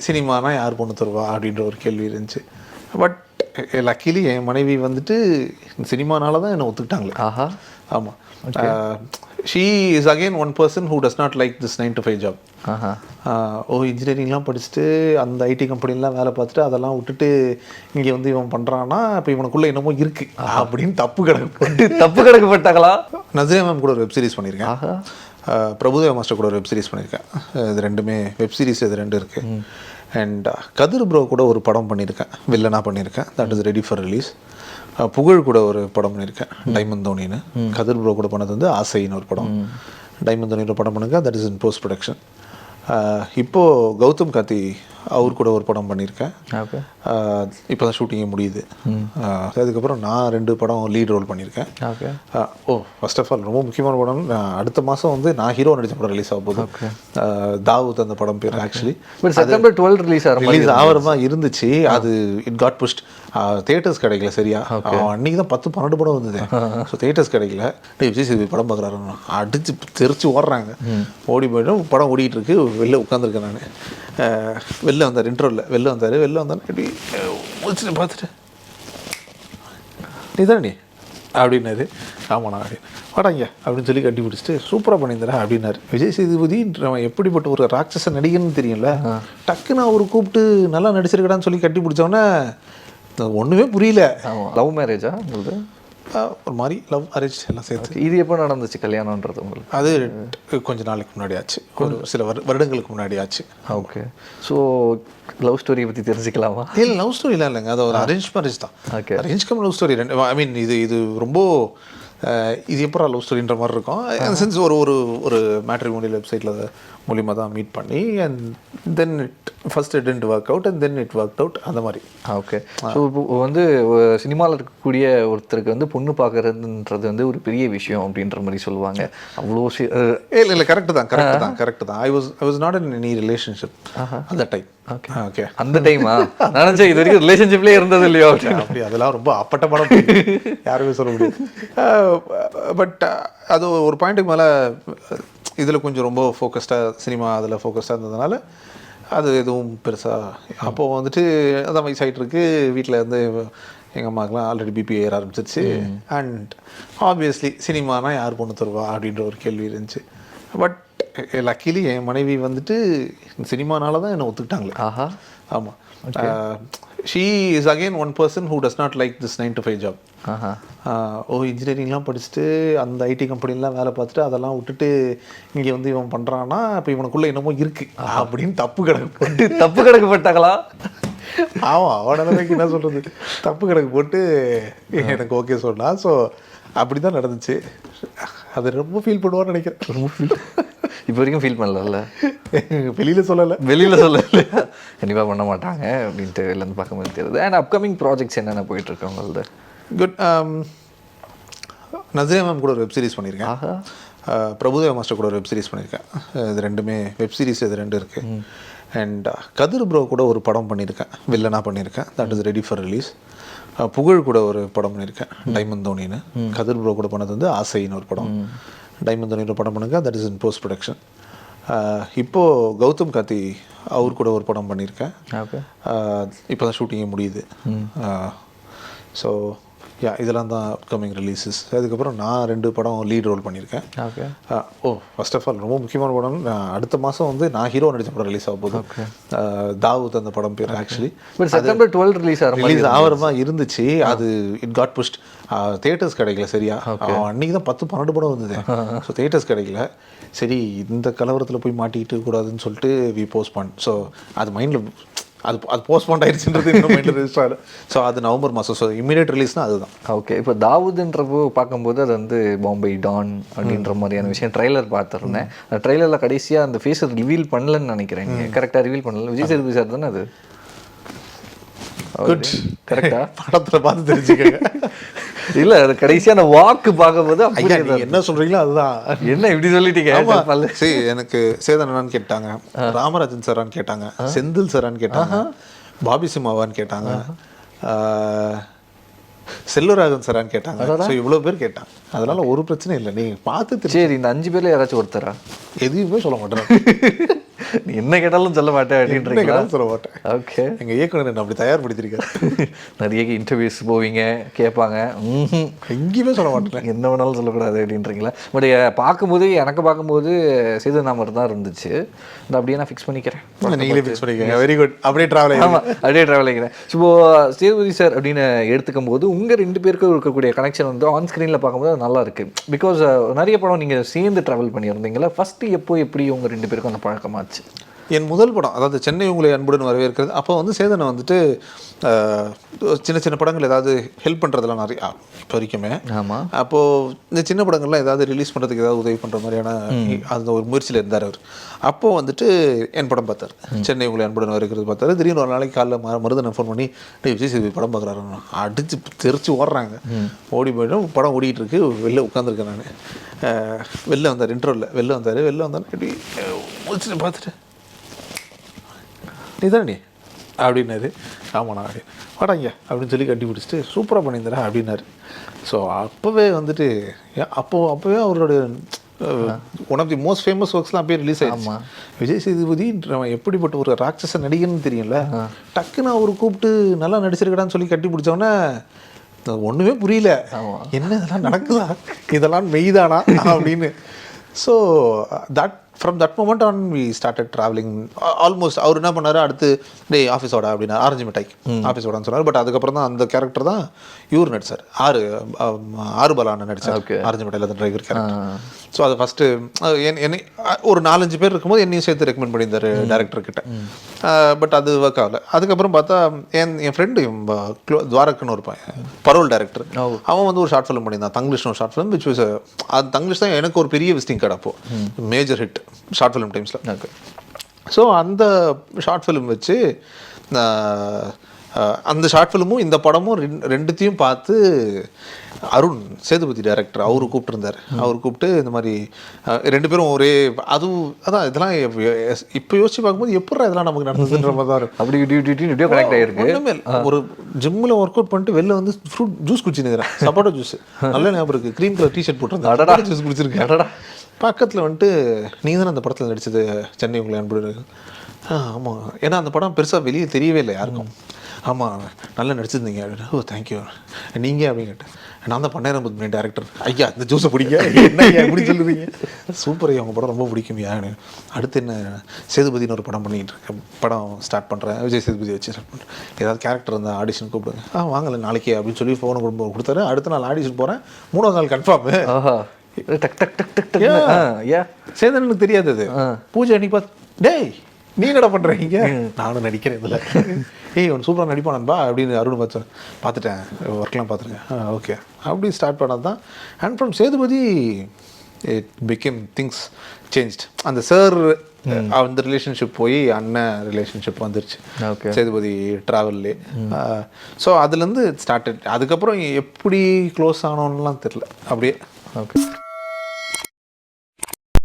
சினிமானா யார் பொண்ணு தருவா அப்படின்ற ஒரு கேள்வி இருந்துச்சு. பட் லக்கிலி என் மனைவி வந்துட்டு சினிமானால தான் என்னை ஒத்துக்கிட்டாங்களே. ஆஹா. ஆமாம். She is again one person who does not like this 9 to 5 job. இன்ஜினியரிங்லாம் படிச்சுட்டு அந்த ஐடி கம்பெனிலாம் வேலை பார்த்துட்டு அதெல்லாம் விட்டுட்டு இங்கே வந்து இவன் பண்ணுறான்னா இப்போ இவனுக்குள்ளே என்னமோ இருக்குது அப்படின்னு தப்பு கணக்குப்பட்டாங்களா? நஸ்ரியா மேம் கூட ஒரு வெப் சீரிஸ் பண்ணியிருக்கேன். பிரபுதேவா மாஸ்டர் கூட ஒரு வெப் சீரிஸ் பண்ணியிருக்கேன். இது ரெண்டுமே வெப் சீரிஸ், இது ரெண்டு இருக்குது. அண்ட் கதிர் ப்ரோ கூட ஒரு படம் பண்ணியிருக்கேன், வில்லனாக பண்ணியிருக்கேன். That is ready for release. புகழ் கூட ஒரு படம் பண்ணியிருக்கேன், டைமண்ட் தோனின்னு. கதிர் ப்ரோ கூட பண்ணது வந்து ஆசைன்னு ஒரு படம். டைமண்ட் தோனியோட படம் பண்ணுங்க, that is in post production. இப்போது கௌதம் கார்த்தி அவர் கூட ஒரு படம் பண்ணியிருக்கேன். இப்போ தான் ஷூட்டிங்கே முடியுது. அதுக்கப்புறம் நான் 2 படம் லீட் ரோல் பண்ணியிருக்கேன். ஃபர்ஸ்ட் ஆஃப் ஆல் ரொம்ப முக்கியமான படம், அடுத்த மாதம் வந்து நான் ஹீரோ நடித்த படம் ரிலீஸ் ஆக போகுது. தாவூத் அந்த படம் பேர். ஆக்சுவலி செப்டம்பர் 12 ரிலீஸ் ஆகிறதா இருந்துச்சு. அது இட் காட் புஷ்ட். தியேட்டர்ஸ் கிடைக்கல சரியா. அன்றைக்கி தான் 10-12 படம் வந்தது. ஸோ தியேட்டர்ஸ் கிடைக்கல. விஜய் படம் பார்க்குறாரு, அடித்து தெரிச்சு ஓடுறாங்க. ஓடி போய்ட்டு படம் ஓடிட்டு இருக்கு. வெளில உட்காந்துருக்கேன் நான். வெளில வந்தார், இன்ட்ரோவில் வெளில வந்தார். எப்படி முடிச்சுட்டு பார்த்துட்டு நீ தானே அப்படின்னாரு. ஆமாண்ணா அப்படின்னு. வாடாங்க அப்படின்னு சொல்லி கட்டி பிடிச்சிட்டு சூப்பராக பண்ணியிருந்தேன் அப்படின்னாரு. விஜய் சேதுபதின்றவன் எப்படிப்பட்ட ஒரு ராட்சச நடிகன்னு தெரியும்ல. டக்குன்னு அவர் கூப்பிட்டு நல்லா நடிச்சிருக்கடான்னு சொல்லி கட்டி பிடிச்சோன்னே ஒன்றுமே புரியல. லவ் மேரேஜா உங்களுக்கு? ஒரு மாதிரி லவ் அரேஞ்ச் எல்லாம் சேர்த்து. இது எப்போ நடந்துச்சு கல்யாணன்றது உங்களுக்கு? அது கொஞ்ச நாளைக்கு முன்னாடி ஆச்சு, ஒரு சில வருடங்களுக்கு முன்னாடி ஆச்சு. ஓகே. ஸோ லவ் ஸ்டோரியை பற்றி தெரிஞ்சுக்கலாமா? இல்லை, லவ் ஸ்டோரிலாம் இல்லைங்க, அது ஒரு அரேஞ்ச் மேரேஜ் தான். Okay. Arrange cum love story ரெண்டு. ஐ மீன் இது ரொம்ப இது எப்போ லவ் ஸ்டோரின்ற மாதிரி இருக்கும். அந்த சென்ஸ் ஒரு மேட்ரிமோனியல் வெப்சைட்டில் மூலிமா தான் மீட் பண்ணி, and then first it didn't work out and then it work out அந்த மாதிரி. ஓகே. ஸோ இப்போ வந்து சினிமாவில் இருக்கக்கூடிய ஒருத்தருக்கு வந்து பொண்ணு பார்க்குறதுன்றது வந்து ஒரு பெரிய விஷயம் அப்படின்ற மாதிரி சொல்லுவாங்க. அவ்வளோ இல்லை கரெக்டு தான். I was not in any relationship அந்த டைம். ஓகே. அந்த டைமா? நினச்சேன் இது வரைக்கும் ரிலேஷன்ஷிப்லேயே இருந்தது இல்லையோ அப்படி. அதெல்லாம் ரொம்ப அப்பட்ட படம், யாருமே சொல்ல முடியாது. பட் அது ஒரு பாயிண்ட்டுக்கு மேலே இதில் கொஞ்சம் ரொம்ப ஃபோக்கஸ்டாக சினிமா அதில் ஃபோக்கஸ்டாக இருந்ததுனால அது எதுவும் பெருசாக. அப்போது வந்துட்டு அதான் வயசாகிட்டு இருக்கு. வீட்டில் இருந்து எங்கள் அம்மாக்கெலாம் ஆல்ரெடி பிபி ஏற ஆரம்பிச்சிருச்சு. அண்ட் ஆப்வியஸ்லி சினிமானா யார் பொண்ணு தருவா அப்படின்ற ஒரு கேள்வி இருந்துச்சு. பட் லக்கிலி என் மனைவி வந்துட்டு சினிமானால தான் என்னை ஒத்துக்கிட்டாங்களே. ஆஹா. ஆமாம். She is again one person who does not like this 9 to 5 job. இன்ஜினியரிங்லாம் படிச்சுட்டு அந்த ஐடி கம்பெனிலாம் வேலை பார்த்துட்டு அதெல்லாம் விட்டுட்டு இங்கே வந்து இவன் பண்ணுறான்னா இப்போ இவனுக்குள்ளே என்னமோ இருக்குது அப்படின்னு தப்பு கணக்குப்பட்டாங்களா? ஆமாம், அவன் நிலைமைக்கு என்ன சொல்கிறது, தப்பு கணக்கு போட்டு எனக்கு ஓகே சொன்னான். ஸோ அப்படி தான் நடந்துச்சு. அது ரொம்ப ஃபீல் பண்ணுவான்னு நினைக்கிறேன். இப்போ வரைக்கும் ஃபீல் பண்ணல. வெளியில் சொல்லலை கண்டிப்பாக பண்ண மாட்டாங்க அப்படின்ட்டு வெளிலேருந்து பார்க்கும்போது தெரியுது. அண்ட் அப்கமிங் ப்ராஜெக்ட்ஸ் என்னென்ன போயிட்டுருக்கு உங்களது? குட். நஸ்ரியா மேம் கூட ஒரு வெப் சீரிஸ் பண்ணியிருக்கேன். பிரபுதேவா மாஸ்டர் கூட ஒரு வெப் சீரிஸ் பண்ணியிருக்கேன். இது ரெண்டுமே வெப் சீரிஸ், இது ரெண்டு இருக்குது. அண்ட் கதிர் ப்ரோ கூட ஒரு படம் பண்ணியிருக்கேன், வில்லனாக பண்ணியிருக்கேன். That is ready for release. புகழ் கூட ஒரு படம் பண்ணியிருக்கேன், டைமண்ட் தோனின்னு. கதிர் ப்ரோ கூட பண்ணது வந்து ஆசைன்னு ஒரு படம். டைமண்ட் தோனியோட படம் பண்ணுங்க, that is in post production. இப்போது கௌதம் கார்த்தி அவர் கூட ஒரு படம் பண்ணியிருக்கேன். இப்போ தான் ஷூட்டிங்கே முடியுது. ஸோ இதெல்லாம் தான் அப்கமிங் ரிலீஸஸ். அதுக்கப்புறம் நான் 2 படம் லீட் ரோல் பண்ணியிருக்கேன். ஃபர்ஸ்ட் ஆஃப் ஆல் ரொம்ப முக்கியமான படம், அடுத்த மாதம் வந்து நான் ஹீரோ நடித்த படம் ரிலீஸ் ஆக போகுது. தாவூத் அந்த படம் பேர். ஆக்சுவலி செப்டம்பர் 12 ரிலீஸ் ஆகிறதா இருந்துச்சு. அது இட் காட் புஷ்ட். தியேட்டர்ஸ் கிடைக்கல சரியா. அன்றைக்கி தான் 10-12 படம் வந்தது. ஸோ தியேட்டர்ஸ் கிடைக்கல. சரி, இந்த கலவரத்தில் போய் மாட்டிக்கிட்டு கூடாதுன்னு சொல்லிட்டு வி போஸ்ட்பான். ஸோ அது மைண்டில் அது போஸ்ட்போன் ஆயிடுச்சுன்றது இன்னும் மைண்டில் ரெஜிஸ்டர் ஆகல. ஸோ அது நவம்பர் மாதம். ஸோ இமீடியட் ரிலீஸ்னால் அதுதான். ஓகே. இப்போ தாவூதுன்றப்போ பார்க்கும்போது அது வந்து பாம்பே டான் அப்படின்ற மாதிரியான விஷயம் ட்ரெய்லர் பார்த்துருந்தேன். அந்த ட்ரெய்லரில் கடைசியாக அந்த ஃபேஸை ரிவீல் பண்ணலன்னு நினைக்கிறேன். கரெக்டாக ரிவீல் பண்ணல. விஜய் சேதுபதி சார் தானே அது? குட். கரெக்டா? படத்தில் பார்த்து தெரிஞ்சுக்கங்க. இல்லை, அது கடைசியாக அந்த வாக்கு பார்க்கும்போது என்ன சொல்கிறீங்களோ அதுதான். என்ன இப்படி சொல்லிட்டீங்க? சரி, எனக்கு சேதனான்னு கேட்டாங்க, ராமராஜன் சாரான்னு கேட்டாங்க, செந்தில் சாரான்னு கேட்டாங்க, பாபி சிம்மாவான்னு கேட்டாங்க, செல்வராகவன் சாரான்னு கேட்டாங்க. ஸோ இவ்வளோ பேர் கேட்டாங்க. அதனால ஒரு பிரச்சனை இல்லை, நீங்கள் பார்த்து. சரி, இந்த 5 பேரில் யாராச்சும் ஒருத்தரா? எதுவுமே சொல்ல மாட்டேன். நீ என்ன கேட்டாலும் சொல்ல மாட்டேன் அப்படின்றீங்களா? சொல்ல மாட்டேன். ஓகே. எங்கள் இயக்குனர் என்ன அப்படி தயார்படுத்திருக்காரு. நிறைய இன்டர்வியூஸ் போவீங்க, கேட்பாங்க, எங்கேயுமே சொல்ல மாட்டேன், என்ன வேணாலும் சொல்லக்கூடாது அப்படின்றீங்களா? பட் பார்க்கும்போது எனக்கு பார்க்கும்போது சேதுநாமர் தான் இருந்துச்சு. இந்த அப்படியே நான் ஃபிக்ஸ் பண்ணிக்கிறேன். நீங்களே ஃபிக்ஸ் பண்ணிக்கோங்க. Very good. அப்படியே ட்ராவல் ஆமாம், அப்படியே ட்ராவல் ஆகிறேன். ஸோ சேதுபதி சார் அப்படின்னு எடுத்துக்கும் போது உங்கள் 2 பேருக்கும் இருக்கக்கூடிய கனெக்ஷன் வந்து ஆன் ஸ்க்ரீனில் பார்க்கும்போது அது நல்லா இருக்குது. பிகாஸ் நிறைய படம் நீங்கள் சேர்ந்து ட்ராவல் பண்ணியிருந்தீங்களா? ஃபஸ்ட்டு எப்படி உங்கள் 2 பேருக்கும் அந்த பழக்கமாச்சு? என் முதல் படம், அதாவது சென்னை உங்களை அன்புடன் வரவேற்கிறது, அப்போ வந்து சேதனை வந்துட்டு சின்ன சின்ன படங்கள் ஏதாவது ஹெல்ப் பண்ணுறதுலாம் நிறைய இப்போ வரைக்குமே. ஆமாம். அப்போது இந்த சின்ன படங்கள்லாம் ஏதாவது ரிலீஸ் பண்ணுறதுக்கு ஏதாவது உதவி பண்ணுற மாதிரியான அந்த ஒரு முயற்சியில் இருந்தார் அவர். அப்போது வந்துட்டு என் படம் பார்த்தார், சென்னை உங்களை அன்புடன் வரவேற்கிறது பார்த்தாரு. திடீர்னு ஒரு நாளைக்கு காலைல மருதனை ஃபோன் பண்ணி விஜய் சேதுபதி படம் பார்க்குறாரு, அடித்து தெரிச்சு ஓடுறாங்க. ஓடி போய்ட்டு படம் ஓடிட்டு இருக்கு, வெளில உட்காந்துருக்கேன் நான். வெளில வந்தார், இன்ட்ரோவில் வெளில வந்தார் இப்படி முடிச்சுட்டு பார்த்துட்டு, நீ தானே நீ அப்படின்னாரு. ஆமாண்ணா அப்படின்னு, வாடாங்க அப்படின்னு சொல்லி கட்டி பிடிச்சிட்டு சூப்பராக பண்ணியிருந்தா அப்படின்னாரு. ஸோ அப்போவே வந்துட்டு அப்போவே அவருடைய one of the most famous ஒர்க்ஸ்லாம் அப்பயே ரிலீஸ் ஆயிடுச்சு. விஜய் சேதுபதி எப்படிப்பட்ட ஒரு ராட்சச நடிகர்னு தெரியும்ல, டக்குன்னு அவர் கூப்பிட்டு நல்லா நடிச்சிருக்கடான்னு சொல்லி கட்டி பிடிச்சோன்னே ஒன்றுமே புரியல, என்ன இதெல்லாம் நடக்குதா, இதெல்லாம் மெய்தானா அப்படின்னு. So from that moment on we started travelling almost. அவர் என்ன பண்ணார், அடுத்து டே ஆஃபீஸோட அப்படின்னா ஆரஞ்சு மிட்டாய்க்கு ஆஃபீஸோடன்னு சொன்னார். பட் அதுக்கப்புறம் தான் அந்த கேரக்டர் தான் இவர் நடித்தார், ஆறு பலான்னு நடித்தார் ஆரஞ்சு மிட்டாயில் அந்த டிரைவர் கேரக்டர். ஸோ அது ஃபஸ்ட்டு என்னை ஒரு 4-5 பேர் இருக்கும்போது என்னையும் சேர்த்து ரெக்கமெண்ட் பண்ணியிருந்தார் டேரக்டர்கிட்ட. பட் அது ஒர்க் ஆகலை. அதுக்கப்புறம் பார்த்தா என் ஃப்ரெண்டு துவாரக்குன்னு இருப்பான், பரோல் டேரக்டர், அவன் வந்து ஒரு ஷார்ட் ஃபிலிம் பண்ணியிருந்தான், தங்கிலீஷ்னு ஒரு ஷார்ட் ஃபிலிம். விச் வாஸ் அது தங்கிலீஷ் தான் எனக்கு ஒரு பெரிய விசிட்டிங் கார்டு அப்போது, மேஜர் ஹிட் ஷார்ட் ஃபிலிம் டைம்ஸில். ஸோ அந்த ஷார்ட் ஃபிலிம் வச்சு அந்த ஷார்ட் ஃபிலிமும் இந்த படமும் ரெண்டுத்தையும் பார்த்து அருண் சேதுபதி டைரக்டர் அவர் கூப்பிட்டுருந்தார். அவர் கூப்பிட்டு இந்த மாதிரி 2 பேரும் ஒரே அதான் இதெல்லாம் இப்போ யோசிச்சு பார்க்கும்போது எப்படா இதெல்லாம் நமக்கு நடந்ததுன்ற மாதிரி தான் இருக்கும். அப்படி கனெக்ட் ஆகிருக்கு. ஒன்றுமே ஒரு ஜிம்மில் ஒர்க் அவுட் பண்ணிட்டு வெளில வந்து ஃப்ரூட் ஜூஸ் குடிச்சுன்னு சப்போட்டா ஜூஸ், நல்ல ஞாபகம் இருக்குது, க்ரீன் கலர் டிஷர்ட் போட்டிருந்தேன், ஜூஸ் குடிச்சிருக்கேன். பக்கத்தில் வந்துட்டு நீங்கள் தானே அந்த படத்தில் நடித்தது சென்னை உங்களை அன்பு. ஆமாம், ஏன்னா அந்த படம் பெருசாக வெளியே தெரியவே இல்லை யாருக்கும். ஆமாம் நல்லா நடிச்சிருந்தீங்க அப்படின்னு. ஓ தேங்க்யூ, நீங்கள் அப்படின்னு கேட்டேன். நான் தான் பண்ணேன் டேரக்டர். ஐயா இந்த ஜூஸை பிடிக்க என்ன ஐயா எப்படி சொல்லுவீங்க, சூப்பர் ஐயா உங்கள் படம் ரொம்ப பிடிக்கும் யாரு. அடுத்து என்ன சேதுபதினு ஒரு படம் பண்ணிக்கிட்டு இருக்கேன், படம் ஸ்டார்ட் பண்ணுறேன், விஜய் சேதுபதி வச்சு ஸ்டார்ட் பண்ணுறேன், ஏதாவது கேரக்டர் இருந்தால் ஆடிஷன் கூப்பிடுங்க. வாங்கலை நாளைக்கே அப்படின்னு சொல்லி ஃபோனை கொடுத்தாரு. அடுத்த நாள் ஆடிஷன் போகிறேன், 3ஆவது நாள் கன்ஃபார்மு. சேதனுக்கு தெரியாது அது. பூஜை அன்னைக்கு பார்த்து, டேய் நீ என்னடா பண்ணுறீங்க, நானும் நடிக்கிறேன் இதில், ஏய் ஒன்று சூப்பராக நடிப்பானன்பா அப்படின்னு அருண் பார்த்துட்டேன், ஒர்க்லாம் பார்த்துருக்கேன், ஓகே அப்படி ஸ்டார்ட் பண்ணது தான். And from Sethupathi it became things changed. அந்த சார் அந்த ரிலேஷன்ஷிப் போய் அண்ணன் ரிலேஷன்ஷிப் வந்துருச்சு சேதுபதி ட்ராவல்லே. ஸோ அதுலேருந்து ஸ்டார்டட். அதுக்கப்புறம் எப்படி க்ளோஸ் ஆனோன்னெலாம் தெரில, அப்படியே. ஓகே.